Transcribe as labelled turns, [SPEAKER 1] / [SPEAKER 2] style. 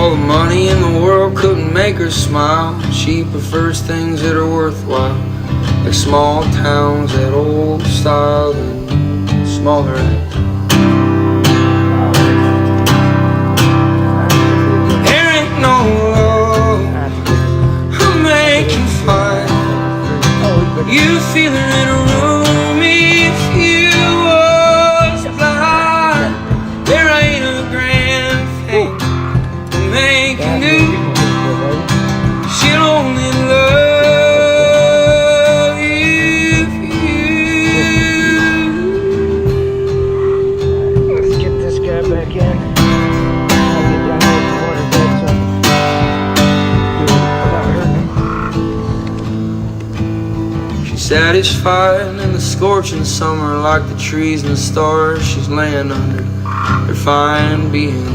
[SPEAKER 1] All the money in the world couldn't make her smile. She prefers things that are worthwhile, like small towns, that old style, and smaller acts. There ain't no love I'm making fine. You feel it in a room if you was blind. There ain't a grand thing they can do. She'll only love you if you.
[SPEAKER 2] Let's get this guy back in. I'll get down here to the water bed so do it without hurting.
[SPEAKER 1] She's satisfied in the scorching summer, like the trees and the stars she's laying under. They're fine being